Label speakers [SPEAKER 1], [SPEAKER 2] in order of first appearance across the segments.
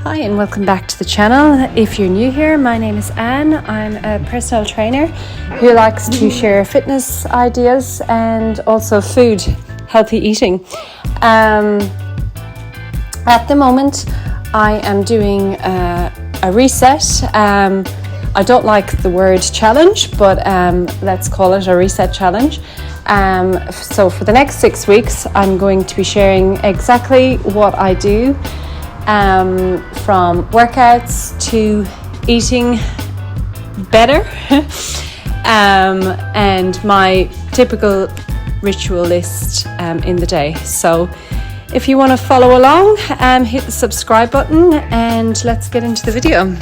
[SPEAKER 1] Hi and welcome back to the channel. If you're new here, my name is Anne. I'm a personal trainer who likes to share fitness ideas and also food, healthy eating. At the moment I am doing a reset. I don't like the word challenge, but let's call it a reset challenge. So for the next 6 weeks I'm going to be sharing exactly what I do, from workouts to eating better and my typical ritual list in the day. So if you want to follow along, hit the subscribe button and let's get into the video.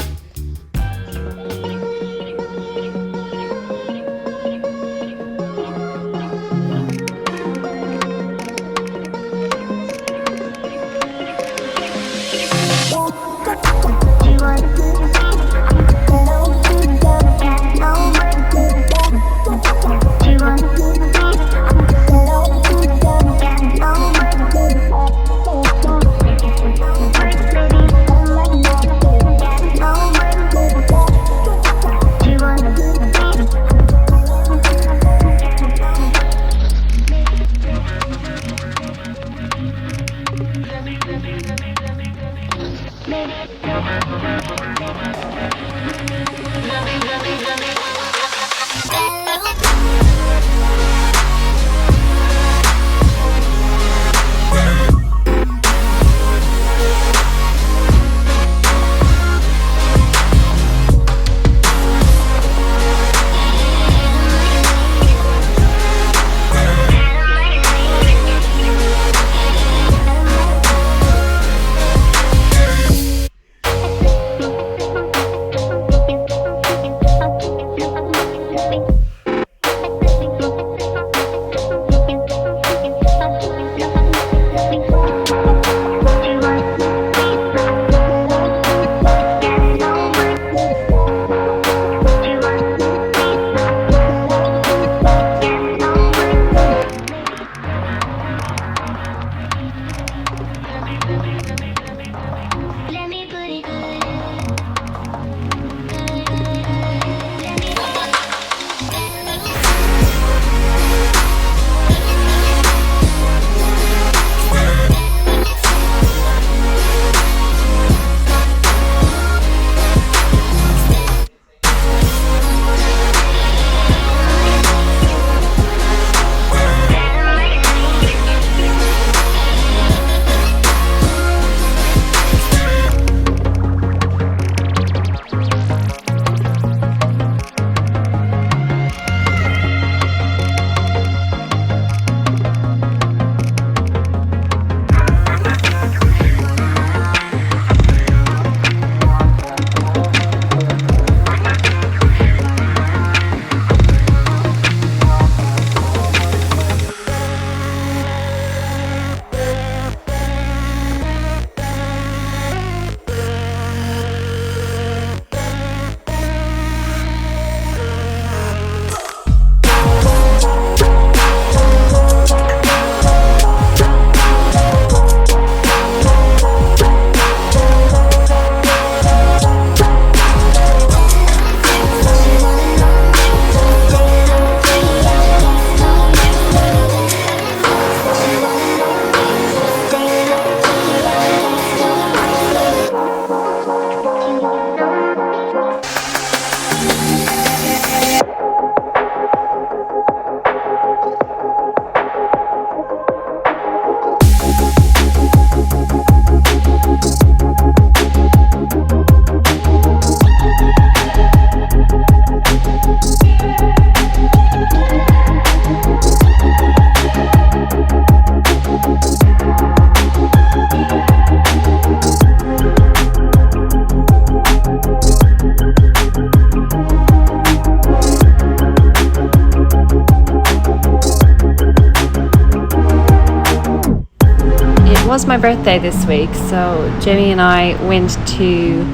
[SPEAKER 1] It was my birthday this week, so Jamie and I went to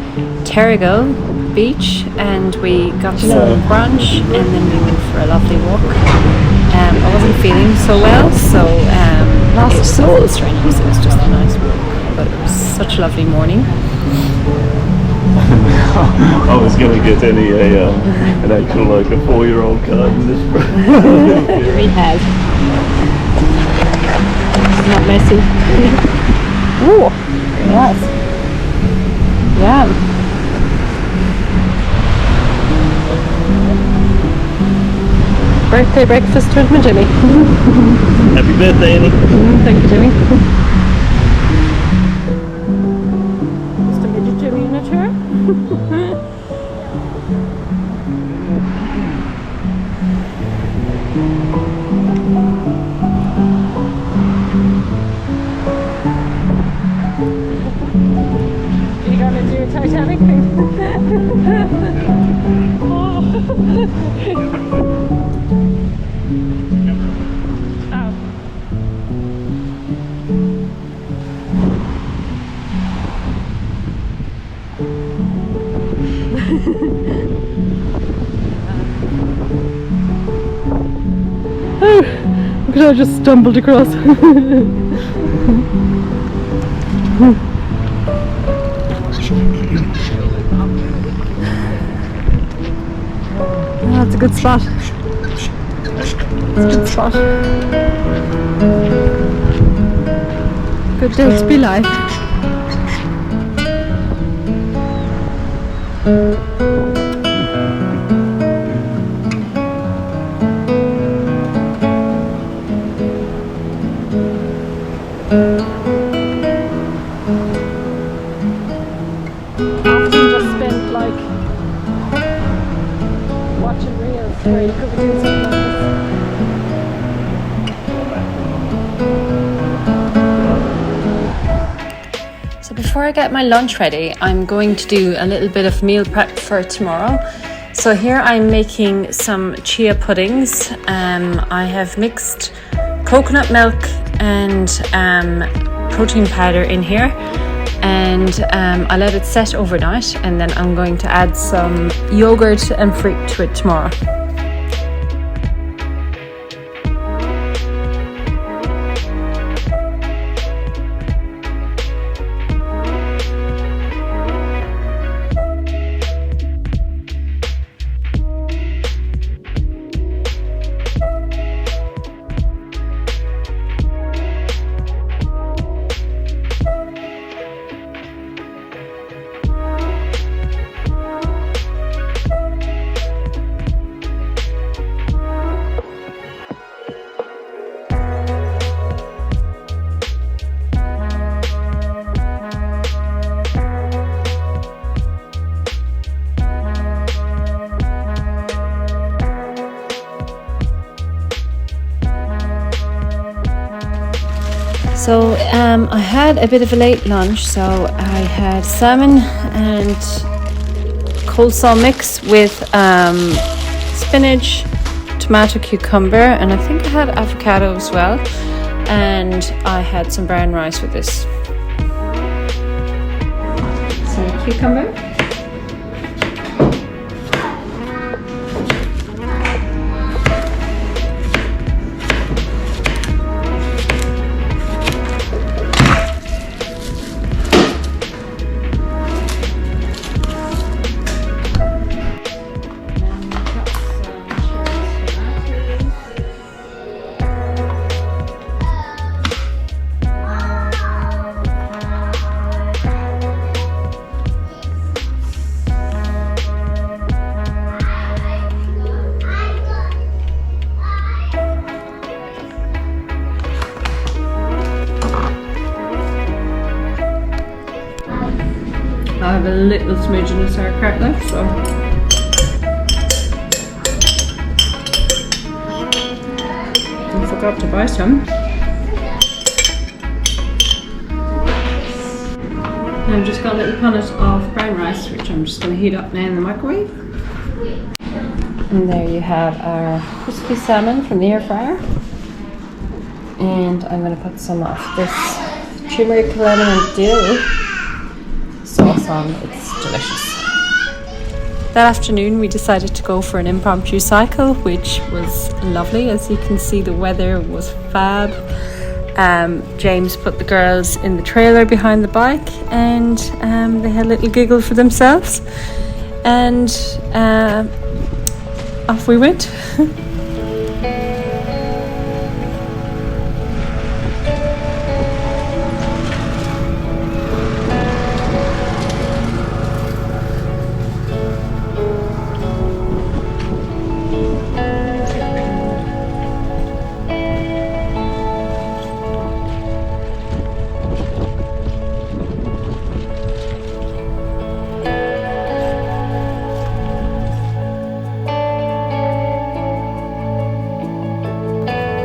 [SPEAKER 1] Terrigal Beach and we got some brunch and then we went for a lovely walk. I wasn't feeling so well, so it wasn't strenuous, it was just a nice walk, but it was such a lovely morning.
[SPEAKER 2] I was going to get an actual like a 4-year-old card in this.
[SPEAKER 1] It has. It's not messy. Ooh, nice. Yeah. Birthday breakfast with my Jimmy.
[SPEAKER 2] Happy birthday, Annie.
[SPEAKER 1] Thank you, Jimmy. Just a midget Jimmy in a chair. You gonna do a Titanic thing? Oh. Look at I just stumbled across. That's a good spot. That's a good spot. Good day to be live. Often just spent like watching reels where you could be doing something like this. So before I get my lunch ready, I'm going to do a little bit of meal prep for tomorrow. So here I'm making some chia puddings. I have mixed coconut milk and protein powder in here, and I let it set overnight, and then I'm going to add some yogurt and fruit to it tomorrow. So I had a bit of a late lunch, so I had salmon and coleslaw mix with spinach, tomato, cucumber, and I think I had avocado as well, and I had some brown rice with this. So cucumber. I have a little smidgen of sauerkraut left, so I forgot to buy some. And I've just got a little punnet of brown rice, which I'm just going to heat up now in the microwave. And there you have our crispy salmon from the air fryer. And I'm going to put some of this turmeric, lemon and dill sauce on. It's delicious. That afternoon we decided to go for an impromptu cycle, which was lovely. As you can see, the weather was fab. James put the girls in the trailer behind the bike, and they had a little giggle for themselves, and off we went.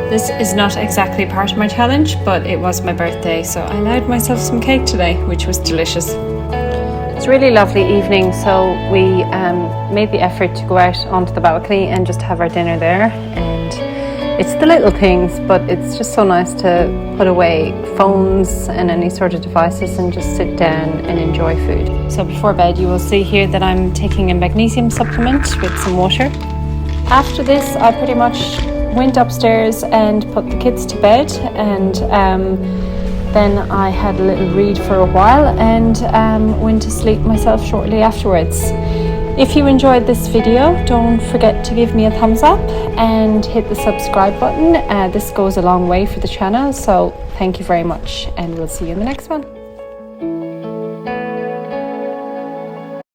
[SPEAKER 1] This is not exactly part of my challenge, but it was my birthday, so I allowed myself some cake today, which was delicious. It's a really lovely evening, so we made the effort to go out onto the balcony and just have our dinner there. And it's the little things, but it's just so nice to put away phones and any sort of devices and just sit down and enjoy food. So before bed, you will see here that I'm taking a magnesium supplement with some water. After this, I pretty much went upstairs and put the kids to bed, and then I had a little read for a while and went to sleep myself shortly afterwards. If you enjoyed this video, don't forget to give me a thumbs up and hit the subscribe button. This goes a long way for the channel, so thank you very much, and we'll see you in the next one.